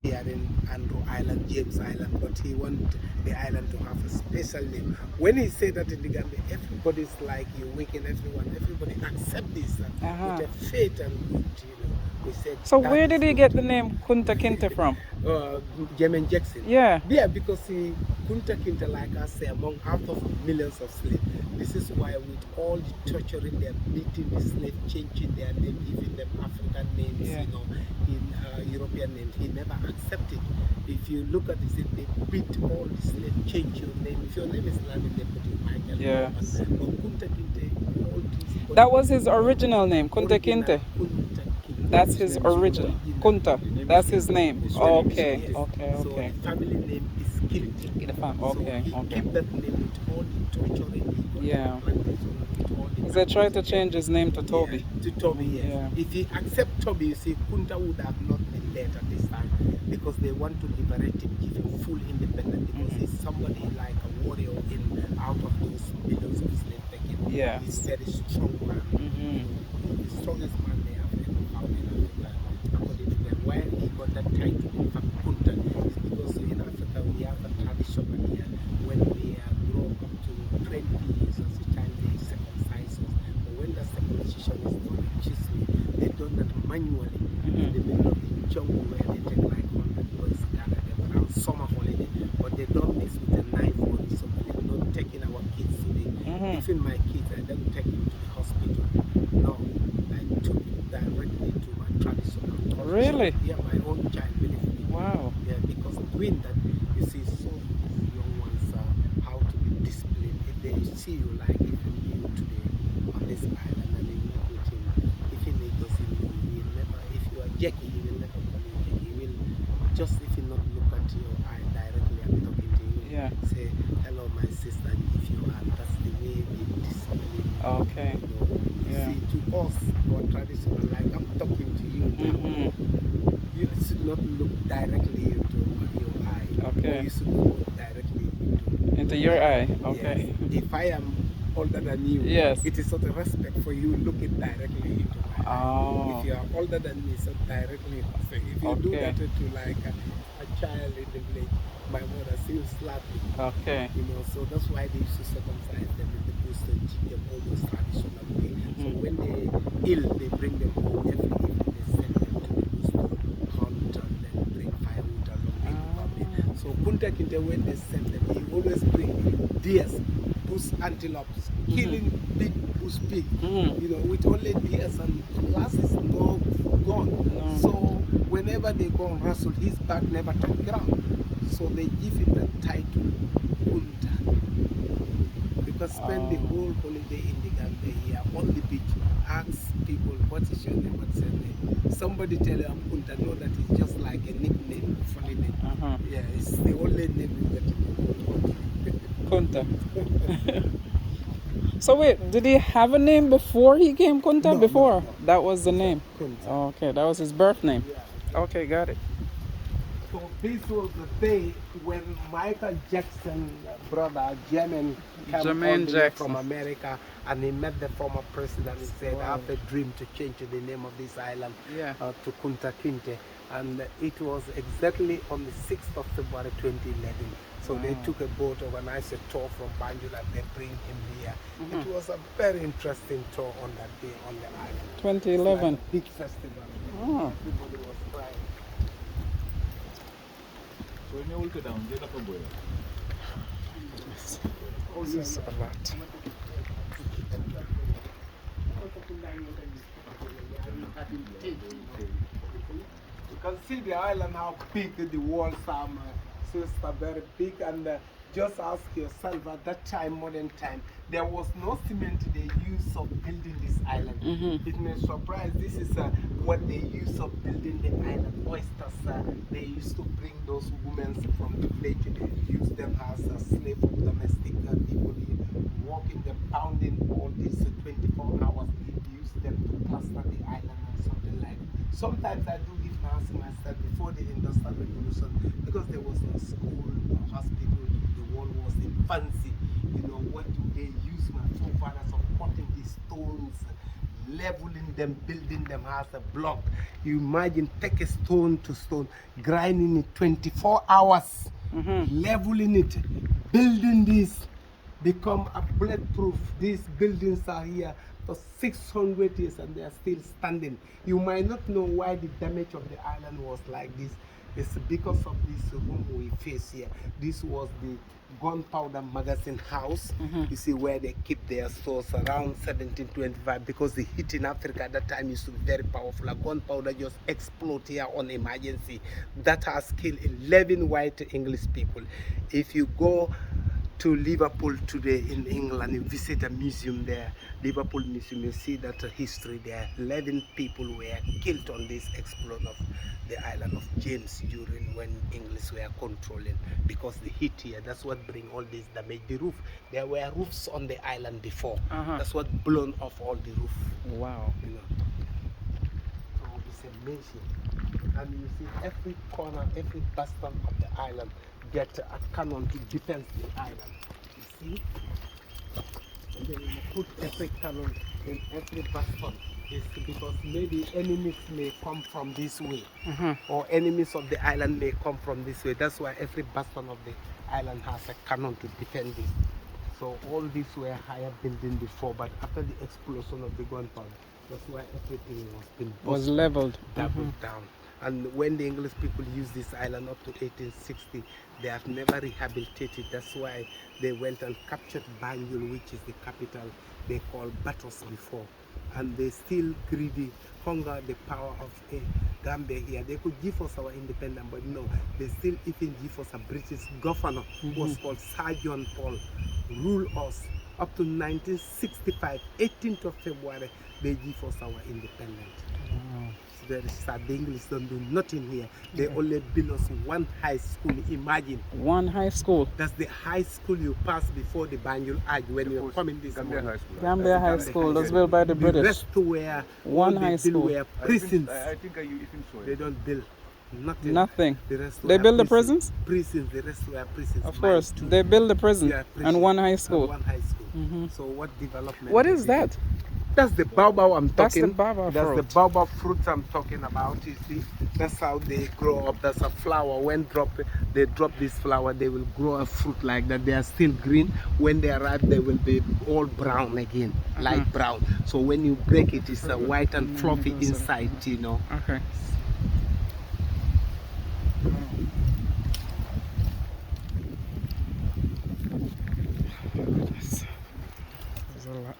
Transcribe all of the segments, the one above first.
here in Andrew Island, James Island, but he want the island to have a special name. When he said that in the Gambia, everybody's like you, waking everyone, everybody accept this with Uh-huh. a faith and good, We said So that where is did he good. get the name Kunta Kinte from? Jemen Jackson. Yeah. Yeah, because he Kunta Kinte, like I say, among out of millions of slaves. This is why with all the torturing, they're beating the slave, changing their name, giving them African names, Yeah. in European names. He never accepted. If you look at this, they beat all the slave, change your name. If your name is Lamin, they put you Michael Yeah. Norman. But Kunta Kinte, all these That was his original name, Kunta original Kinte. Kunta Kinte. That's his Original. original. Kunta. That's his name. His name is, Okay. yes. Okay. So Okay. the family name is Kinte. So Okay. he Okay. kept that name with all the torturing he got Yeah. the plantation with all the Because they tried to abuse. change his name to Yeah, Toby. to Toby, yes. Yeah. If he accept Toby, you see, Kunta would have not been there at this time because they want to liberate him, give him full independence because he's somebody like a warrior in out of those millions of slave taken. Yeah. He's very strong man. The strongest man they have ever found in Africa, according to them. Why he got that title, in fact, Kunta, is because in Africa we have a tradition here when we grow up to 20 years as a child, they circumcise us. But when the circumcision is done in Chisme, they done that manually in the middle of the jungle where they take like 100 boys, gather them around summer holiday. But they don't mix with a knife or something. They're not taking our kids today. Even my kids, I don't take them to the hospital. No, I took it directly to my traditional culture. Really? Yeah, my own child, believe me. Wow. Yeah, because doing that, you see so these young ones how to be disciplined. If they see you like even you today on this island and you meet with him, even he doesn't know, he will never, if you are Jackie, he will never call you Jackie. He will just if he not look at your eye directly and talking to you, Yeah. say, hello my sister, if you are, that's the way they discipline. Okay. You Yeah. see, to us, our traditional, like I'm talking to you now, you should not look directly into your eye. Okay. Or you should not look directly Into your eye. Yes. Okay. If I am older than you, Yes. it is sort of respect for you looking directly into my eye. Oh. If you are older than me, so directly. So if you do Okay. that to like a child in the village, my mother still slap me. Okay. So that's why they used to circumcise them in the bush and teach them all those traditional way. So when they ill, they bring them home every evening. They send them to the bush to hunt and then bring firewood along. They will come in. So Kunteh Kinte, when they send them, he always bring deers, bush antelopes, killing big bush pig. With only deers and glasses no gone. So whenever they go on wrestle, his back never touch ground. So they give him the title Kunta. Because spend the whole holiday in the Gambia here on the beach. Ask people, what is your name? What's your name? Somebody tell you I'm Kunta. Know that it's just like a nickname, funny name. Yeah, it's the only name you get. Kunta. So wait, did he have a name before he came Kunta? Before? That was the name. Kunta. Okay, that was his birth name. Yeah. Okay, got it. So this was the day when Michael Jackson brother Jermaine came all Jermaine the way Jackson. from America and he met the former president and said, I have a dream to change the name of this island Yeah. to Kunta Kinte. And it was exactly on the 6th of February 2011. So they took a boat, organized a tour from Banjul and they bring him here. It was a very interesting tour on that day on the island. 2011. Like a big festival. Oh. Everybody was crying. This is a lot. You can see the island how big the walls are, sister, very big. And just ask yourself at that time, modern time, there was no cement they used of building this island. It may surprise, this is what they use of building the island. Oysters, they used to bring those women from the village, use them as a slave of domestic people, walking them, pounding all these 24 hours, use them to plaster the island and something like that. Sometimes I do even ask myself before the Industrial Revolution, because there was no school, no hospital, the world was fancy. What do they use my forefathers of cutting these stones, leveling them, building them as a block. You imagine, take a stone to stone, grinding it 24 hours, leveling it, building this, become a bulletproof. These buildings are here for 600 years and they are still standing. You might not know why the damage of the island was like this. It's because of this room we face here. This was the gunpowder magazine house. You see where they keep their stores around 1725, because the heat in Africa at that time used to be very powerful. A gunpowder just explode here on emergency. That has killed 11 white English people. If you go to Liverpool today in England, you visit a museum there, Liverpool Museum, you see that history there. 11 people were killed on this explosion of the island of James during when English were controlling, because the heat here, that's what bring all this damage. The roof, there were roofs on the island before. That's what blown off all the roof. Wow. You know. So it's amazing. And you see every corner, every bastion of the island get a cannon to defend the island. You see? And then you put every cannon in every bastion. It's because maybe enemies may come from this way, or enemies of the island may come from this way. That's why every bastion of the island has a cannon to defend this. So all these were higher building before, but after the explosion of the gunpowder, that's why everything was Leveled, doubled down. And when the English people used this island up to 1860, they have never rehabilitated. That's why they went and captured Banjul, which is the capital they call Batos before. And they still greedy, hunger the power of Gambia here. They could give us our independence, but no, they still even give us a British governor who was called Sir John Paul, rule us up to 1965, 18th of February, they give us our independence. It's very sad. The English don't do nothing here. They only build us one high school. Imagine. One high school. That's the high school you pass before the Banjul Arch when you're coming this Gambia morning. High School. Gambia High School was built by the The British. rest were One all high they build school. were prisons. I think you even saw They it. don't build nothing. Nothing. The rest They were build the prisons. prisons? Prisons. The rest were prisons. Of Mine course. too. They build the prison Yeah, and prisons. one high And school. one high school. So what development? What they is did? that? That's the baobab I'm That's talking. the baobab That's fruit. the baobab fruit I'm talking about. You see, that's how they grow up. That's a flower. When they drop this flower, they will grow a fruit like that. They are still green. When they arrive, they will be all brown again, light brown. So when you break it, it's white and fluffy inside. You know. Okay. There's a lot.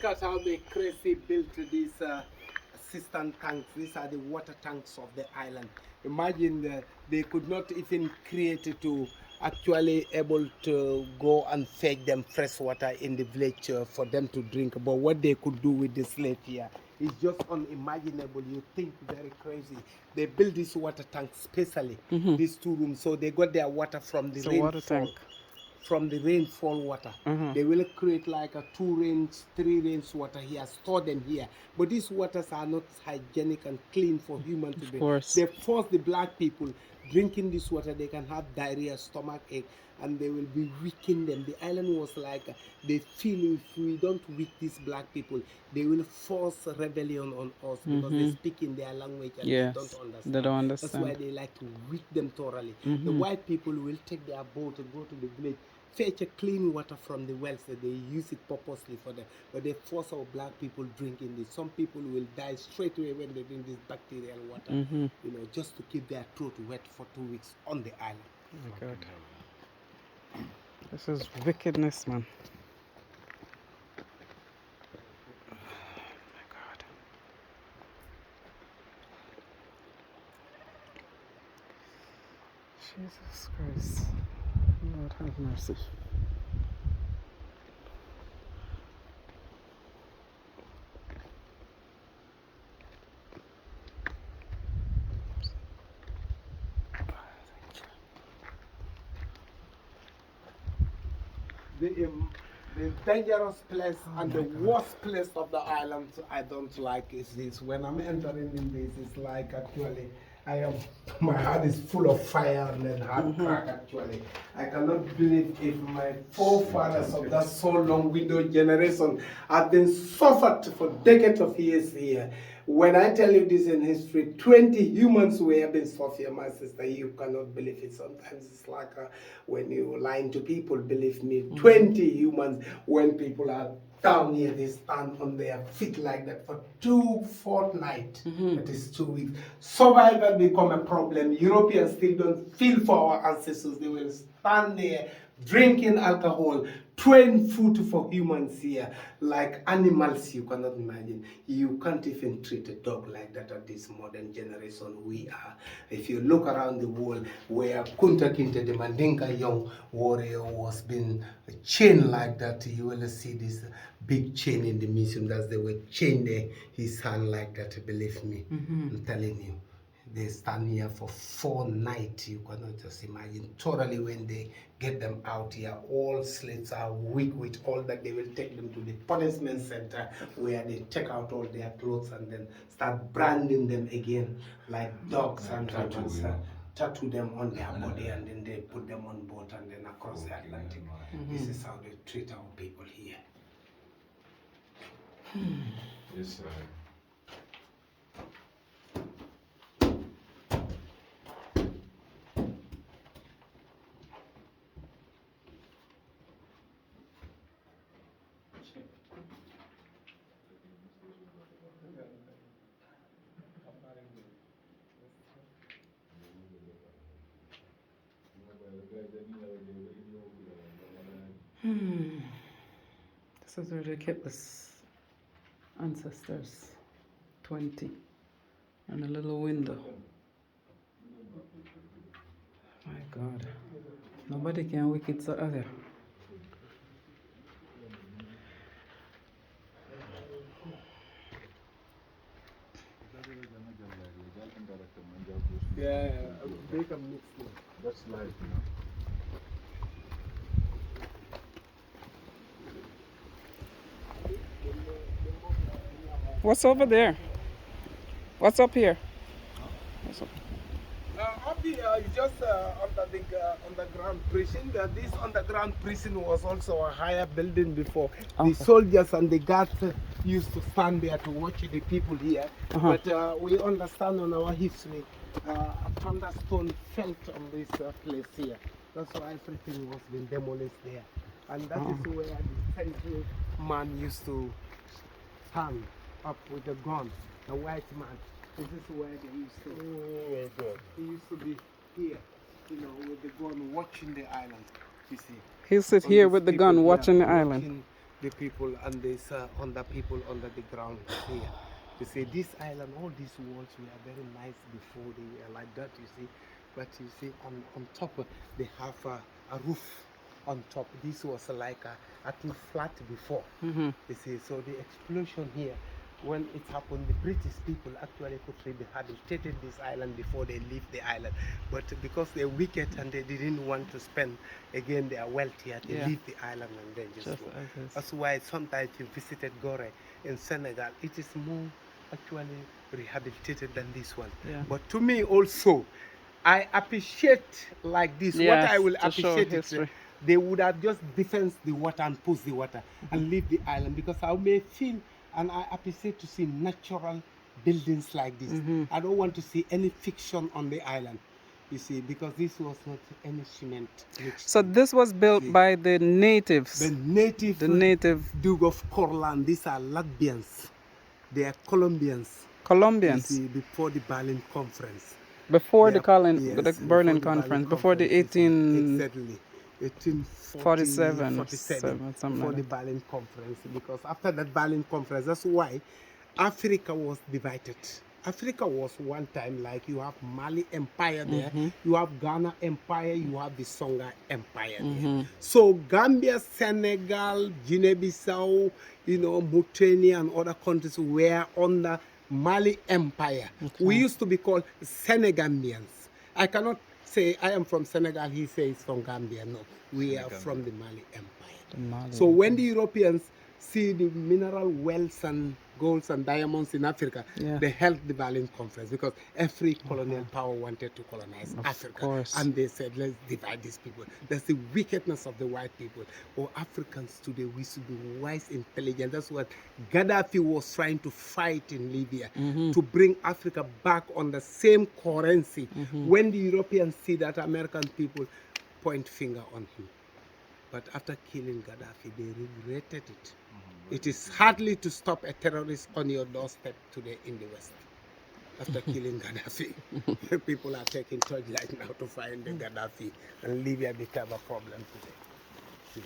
Look at how they crazy built these cistern tanks. These are the water tanks of the island. Imagine they could not even create it to actually able to go and fetch them fresh water in the village for them to drink. But what they could do with the slave here is just unimaginable. You think very crazy. They built this water tank specially, these two rooms, so they got their water from the It's a rainfall. water tank. From the rainfall water. They will create like a 2 rains, 3 rains water here, store them here. But these waters are not hygienic and clean for human to drink. course. They force the black people drinking this water, they can have diarrhea, stomach ache, and they will be weakening them. The island was like, they feel if we don't weak these black people, they will force rebellion on us because they speak in their language and Yes, they don't understand. they don't That's why understand. they like to weak them thoroughly. The white people will take their boat and go to the village, fetch a clean water from the wells that they use it purposely for them, but they force our black people drinking this. Some people will die straight away when they drink this bacterial water, you know, just to keep their throat wet for 2 weeks on the island. Oh my God. This is wickedness, man. Oh my God. Jesus Christ. Lord have mercy. the dangerous place and the worst place of the island I don't like is this. When I'm entering in this, it's like actually my heart is full of fire and then heart crack actually. I cannot believe if my forefathers of that so long window generation have been suffered for decades of years here. When I tell you this in history, 20 humans were being suffering, my sister, you cannot believe it. Sometimes it's like when you're lying to people, believe me, 20 humans, when people are down here, they stand on their feet like that for 2 fortnights. That is 2 weeks. Survival become a problem. Europeans still don't feel for our ancestors. They will stand there drinking alcohol, throwing food for humans here, like animals you cannot imagine. You can't even treat a dog like that at this modern generation we are. If you look around the world where Kunta Kinte, the Mandinka young warrior, was being chained like that, you will see this big chain in the museum. That's the way chain his hand like that, believe me. I'm telling you. They stand here for 4 nights. You cannot just imagine. Totally, when they get them out here, all slaves are weak with all that. They will take them to the punishment center where they take out all their clothes and then start branding them again like dogs and humans. Tattoo them on their body and then they put them on boat and then across the Atlantic. This is how they treat our people here. Yes, sir. This is where they kept the ancestors. 20. And a little window. My God. Nobody can wicked so other. Yeah, they can mix them. That's life, you know. What's over there? What's up here? What's up? Up here is just under the underground prison. This underground prison was also a higher building before. Okay. The soldiers and the guards used to stand there to watch the people here. But we understand on our history, a thunderstone fell on this place here. That's why everything was been demolished there. And that is where the central man used to stand up with the gun, the white man. This is where they used to. Oh my God. He used to be here, you know, with the gun watching the island. You see. He'll sit All here these with the people, gun yeah, watching the island. watching the people and these under people under the ground here. You see, this island, all these walls were very nice before they were like that. You see, but you see, on top they have a roof on top. This was like a too flat before. You see, so the explosion here, when it happened, the British people actually could rehabilitated this island before they leave the island. But because they're wicked and they didn't want to spend again their wealth here, they leave the island and then just go. That's why sometimes you visited Gore in Senegal, it is more actually rehabilitated than this one. But to me also, I appreciate like this. Yes, what I will to show appreciate history. is they would have just defensed the water and pushed the water and leave the island, because I may feel and I appreciate to see natural buildings like this. I don't want to see any fiction on the island, you see, because this was not any cement. So this was built by the natives. The native Duke of Corland. These are Latvians. They are Colombians. Colombians. You see, before the Berlin Conference. Before They the are- the Berlin Conference, before the 18... Exactly. 47, 1847, something before like the Berlin Conference, because after that Berlin Conference, that's why Africa was divided. Africa was one time like you have Mali Empire there, you have Ghana Empire, you have the Songhai Empire there. So Gambia, Senegal, Guinea-Bissau, you know, Mauritania and other countries were under Mali Empire. We used to be called Senegambians. I cannot say I am from Senegal, he says from Gambia. No, we are Gambia. from the Mali Empire. The Mali. So when the Europeans see the mineral wealth and golds and diamonds in Africa, Yeah. they held the Berlin Conference because every colonial power wanted to colonize Of Africa. course. And they said, let's divide these people. That's the wickedness of the white people. Or Africans today, we should be wise, intelligent. That's what Gaddafi was trying to fight in Libya, to bring Africa back on the same currency. When the Europeans see that American people point finger on him. But after killing Gaddafi, they regretted it. It is hardly to stop a terrorist on your doorstep today in the West. After killing Gaddafi, people are taking torchlight now to find the Gaddafi, and Libya became a problem today. See.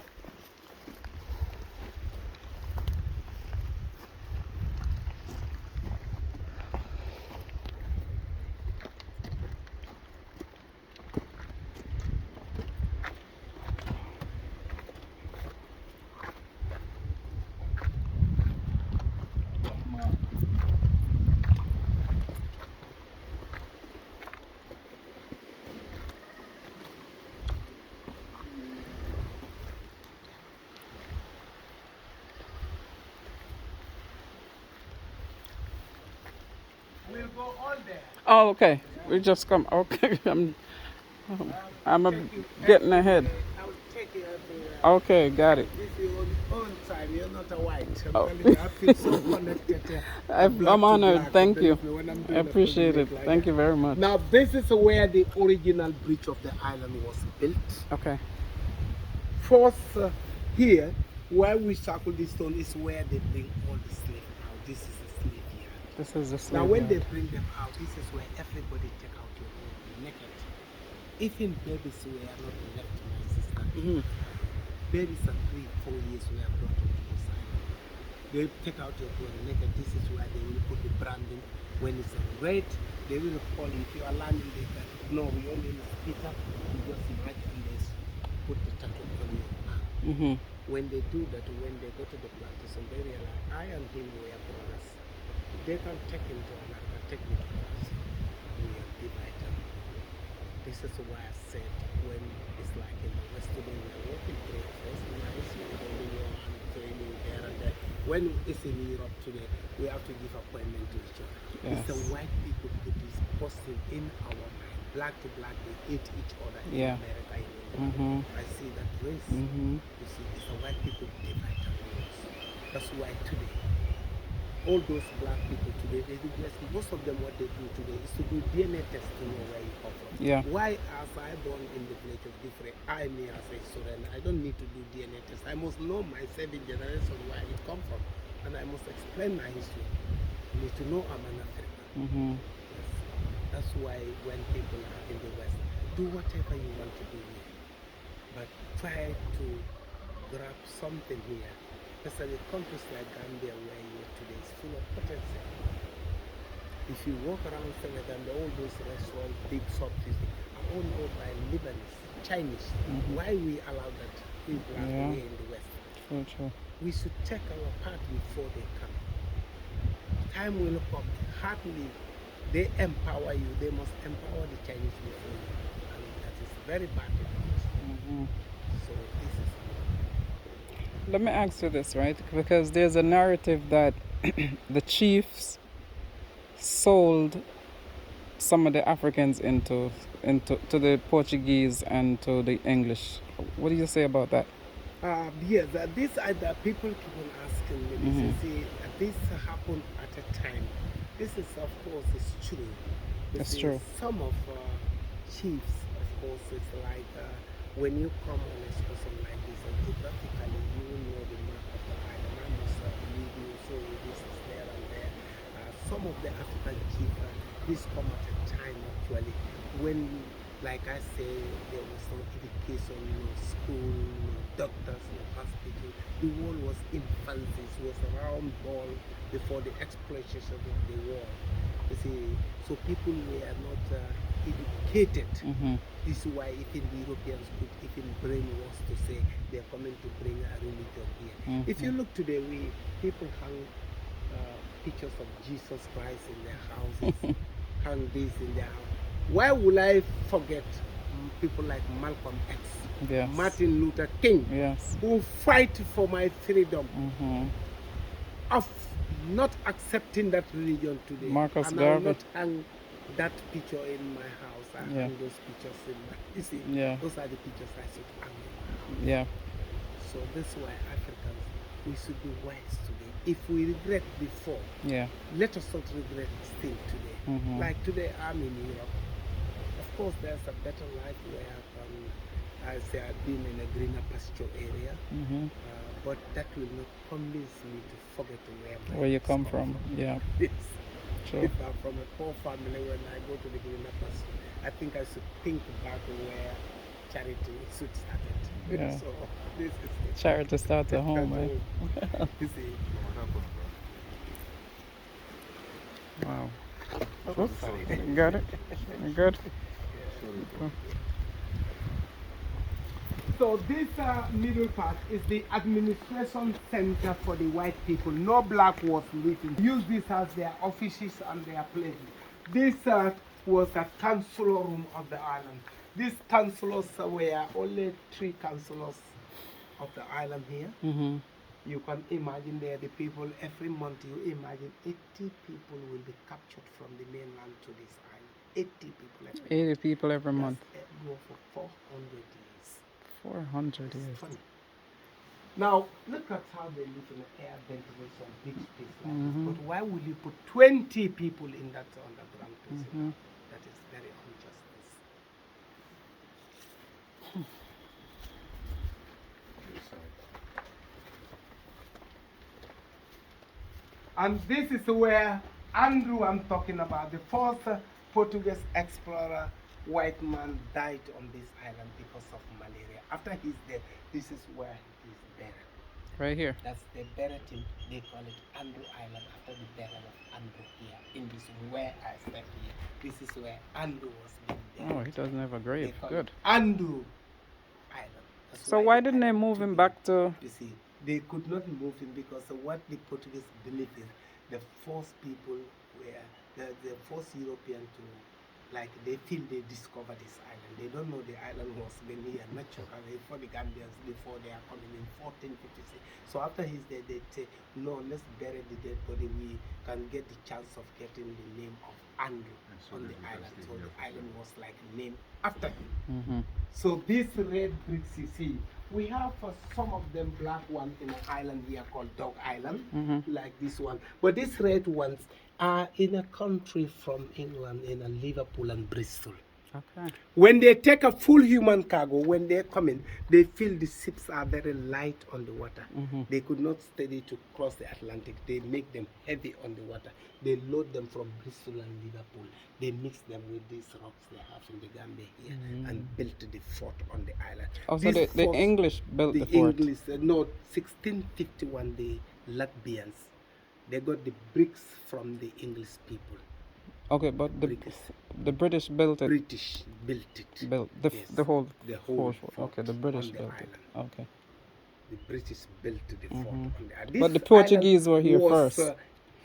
We'll go all there. Oh, okay. We just come. Okay, I'm getting ahead. I will take you everywhere. Okay, got it. This is your own time. You're not a white. I'm Oh. telling you, I feel so connected. I'm black to honored. black, Thank you. believe me, when I'm I doing a appreciate it. project like Thank that. you very much. Now, this is where the original bridge of the island was built. Okay. First, here, where we circle this stone is where they bring all the slaves out. This is the slave yard. This is the Now, slave when yard. they bring them out, this is where everybody take out your own naked. Even babies were not left, my sister. Babies at 3-4 years were brought onto this island. They take out your own naked. This is where they will put the branding. When it's red, they will call you. If you are landing, they can, no, we only spit up. You just mark and they put the tattoo on your arm. When they do that, when they go to the plantation, they realize I and him were brothers. They can take him to America, take me to us. We are divided. This is why I said when it's like in the West today, we are working together. It's nice, we're holding your hand, training here and there. When it's in Europe today, we have to give appointment to each other. It's the Yes. white people put this posting in our mind. Black to black, they hate each other in Yeah. America. In England. I see that race. You see, it's the white people divide and rules. That's why today, all those black people today, they do best. Most of them, what they do today is to do DNA test to know where you come from. Yeah. Why, as I born in the village of different, I, me as a student, I don't need to do DNA test. I must know my 7 generation where it come from, and I must explain my history. I need to know I'm an African. Yes. That's why when people are in the West, do whatever you want to do here, but try to grab something here. Especially countries like Gambia, where you are today, is full of potential. If you walk around Senegal, all those restaurants, big shops, are all owned by Lebanese, Chinese. Why we allow that people are Yeah. here in the West? True. We should take our part before they come. Time will come. Hardly they empower you, they must empower the Chinese before you. And that is very bad. So this is Let me ask you this, right? Because there's a narrative that the chiefs sold some of the Africans into to the Portuguese and to the English. What do you say about that? yes, this the people keep on asking me. This is, see, this happened at a time. This is, of course, is true. You It's see, true. Some of chiefs, of course, it's like when you come on a person like this, geographically, you will know the map of the island. I must lead you, show you this is there and there. Some of the African chiefs, this come at a time actually when, like I say, there was no education, no school, no doctors, no hospital. The world was infancy. It was a round ball before the exploitation of the war. You see, so people were not educated. This is why even the Europeans could even brainwash to say they're coming to bring a religion here. If you look today, people hang pictures of Jesus Christ in their houses, hang this in their house. Why would I forget people like Malcolm X, Yes. Martin Luther King, Yes. who fight for my freedom Mm-hmm. of not accepting that religion today. Marcus And I will Garvey. not hang that picture in my house. I Yeah. hang those pictures in my, you see, Yeah. those are the pictures I should hang in my house. Yeah. So this is why Africans, we should be wise today. If we regret before, Yeah. let us not regret still today. Mhm. Like today, I'm in Europe. Of course, there's a better life where I say I've been in a greener pasture area, Mm-hmm. but that will not convince me to forget Where you come from. Yeah. Yes. Sure. If I'm from a poor family, when I go to the greener pasture, I think I should think back where charity should start it. Yeah. So this is Charity starts at home, eh? You see. Wow. Oh, sorry. You got it? You good? So this middle part is the administration center for the white people. No black was living. Use this as their offices and their places. This was the council room of the island. These councillors were only 3 councillors of the island here. Mm-hmm. You can imagine there the people every month. You imagine 80 people will be captured from the mainland to this island. 80 people every 80 month. people every month. That's go for 400 years. 400 It's years. funny. Now, look at how they live in an air ventilation, big space like this. But why would you put 20 people in that underground prison? Mhm. That is very unjustice. And this is where Andrew I'm talking about, the first Portuguese explorer, white man, died on this island because of malaria. After he's dead, this is where he's buried. Right here. That's the buried him. They call it Andrew Island after the burial of Andrew here. In this where I step here, this is where Andrew was being buried. Oh, he doesn't have a They grave. call Good. it Andrew Island. That's So why the didn't they island move took him back to? You see, they could not move him because what the Portuguese believe is the first people were the first European to, like, they feel they discovered this island. They don't know the island was been here naturally for the Gambians before they are coming in 1456. So after he's dead, they say, no, let's bury the dead body. We can get the chance of getting the name of Andrew on the island. So the island was like named after him. Mm-hmm. So these red bricks you see, we have some of them black one in an island here called Dog Island, like this one. But these red ones are in a country from England, in a Liverpool and Bristol. Okay. When they take a full human cargo, when they come in, they feel the ships are very light on the water. They could not steady to cross the Atlantic. They make them heavy on the water. They load them from Bristol and Liverpool. They mix them with these rocks they have in the Gambia here and built the fort on the island. Oh, so These the forts- English built the fort. English, no, 1651, the Latvians, they got the bricks from the English people. Okay, but the Bricks. the British built it. British built it. Built Yes, the whole the whole fort. fort Okay, the British on the built island. it. Okay. The British built the fort on the island. But the This Portuguese island were here was, first.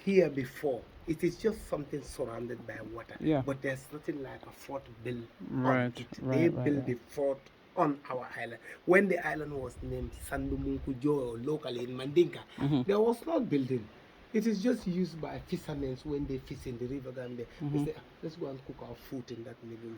Here before. It is just something surrounded by water. Yeah. But there's nothing like a fort built Right, on it. right, They right, built right. the fort on our island. When the island was named Sandumunkujo locally in Mandinka, there was no building. It is just used by fishermen when they fish in the river Gambia. They say, "Ah, let's go and cook our food in that middle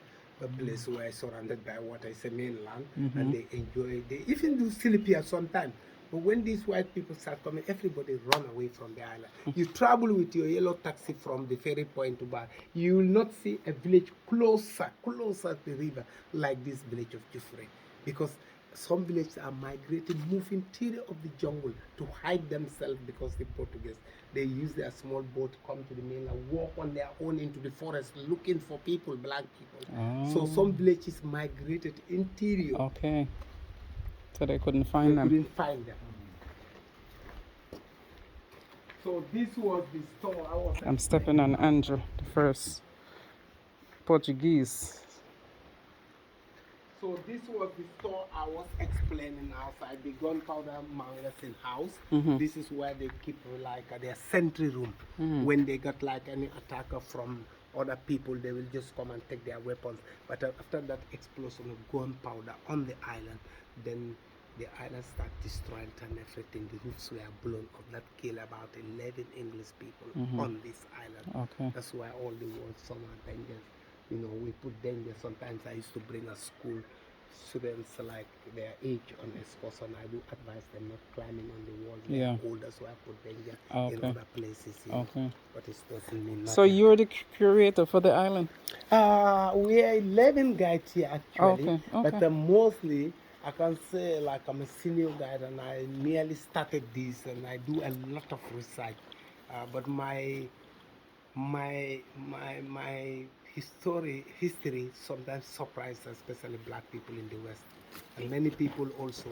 place where it's surrounded by water. It's a mainland, and they enjoy it. They even do sleep here sometimes. But when these white people start coming, everybody run away from the island. You travel with your yellow taxi from the ferry point to Bar. You will not see a village closer to the river like this village of Jufre. Because some villages are migrating, move interior of the jungle to hide themselves because the Portuguese, they use their small boat, come to the mainland, walk on their own into the forest looking for people, black people. So some villages migrated interior. Okay. So they couldn't They find them. couldn't find them. So this was the store I was. I'm stepping on Andrew, the first Portuguese. So this was the store I was explaining outside, the gunpowder magazine house. This is where they keep like their sentry room. When they got like any attacker from other people, they will just come and take their weapons. But after that explosion of gunpowder on the island, then the island started destroying and everything. The roofs were blown up. That killed about 11 English people on this island. Okay. That's why all the walls, some are dangerous. You know, we put danger. Sometimes I used to bring a school students like their age on excursion. I do advise them not climbing on the walls. Yeah. They're older, so I put danger in Okay. other places. You know. Okay. But it doesn't mean nothing. So you're the curator for the island? We are 11 guides here actually. Okay, okay. But mostly I can say like I'm a senior guide and I merely started this and I do a lot of research. But my history sometimes surprises, especially black people in the West, and many people also.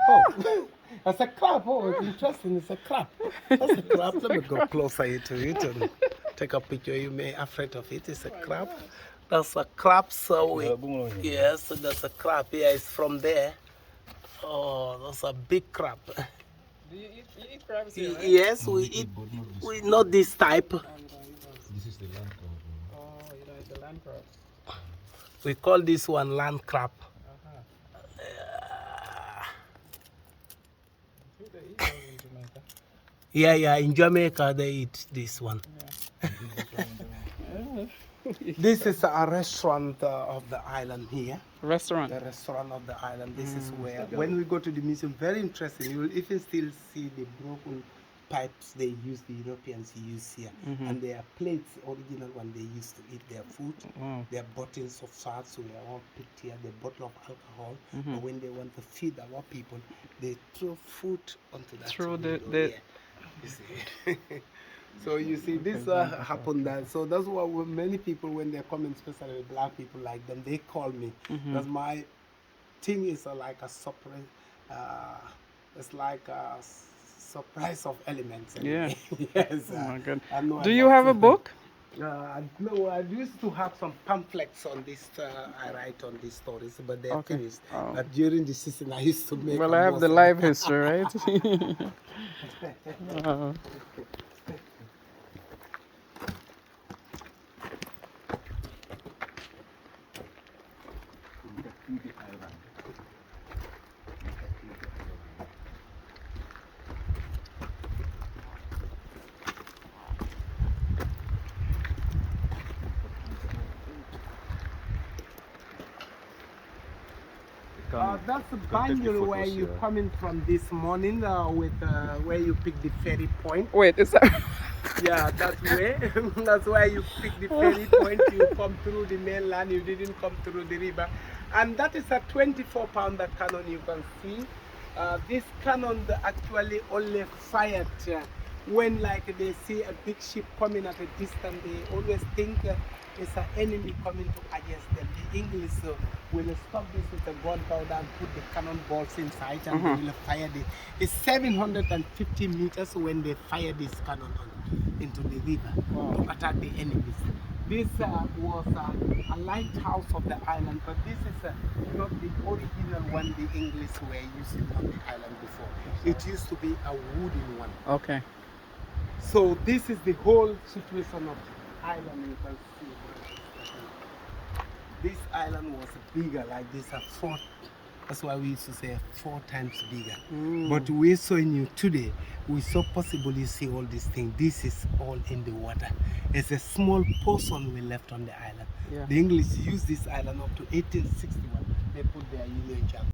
Oh, that's a crab. Oh, it's interesting. It's a crab. That's a crab. Let me go closer to it and take a picture. You may be afraid of it. It's a crab. That's a crab. So yes, that's a crab. Yeah, it's from there. Oh, that's a big crab. Do you eat crabs here, right? Yes, we eat. We not this type. This is the land crab. Oh, you know, it's the land crab. We call this one land crab. Yeah, in Jamaica they eat this one. This is a restaurant of the island here. Restaurant? The restaurant of the island. This is where, when we go to the museum, very interesting. You will even still see the broken pipes they use, the Europeans use here. And their plates, original one they used to eat their food. Their bottles of salts were all picked here, the bottle of alcohol. But when they want to feed our people, they throw food onto that. Through window the here. You see. So you see, this happened there. So that's why many people, when they're coming, especially black people like them, they call me. Because my thing is like a surprise. It's like a surprise of elements. Yeah. Yes. Oh my God. I know Do you have a book? No, I used to have some pamphlets on this. I write on these stories, but they're Okay. finished. Oh. But during the season, I used to make. Well, I have the live history, right? That's the Banjul where you coming from this morning with where you pick the ferry point. Wait, is that? Yeah, that's where. That's where you pick the ferry point. You come through the mainland. You didn't come through the river, and that is a 24-pounder cannon. You can see this cannon actually only fired when like they see a big ship coming at a distance. They always think it's an enemy coming to against them. The English will stop this with the gunpowder and put the cannonballs inside, and they will fire it. It's 750 meters when they fire this cannon into the river to attack the enemies. This was a lighthouse of the island, but this is not the original one the English were using on the island before. It used to be a wooden one. Okay. So this is the whole situation of the island. You can see. This island was bigger, like this, that's why we used to say 4 times bigger. But we're showing you today, we so possibly see all these things. This is all in the water. It's a small portion we left on the island. Yeah. The English used this island up to 1861. They put their Union Jack.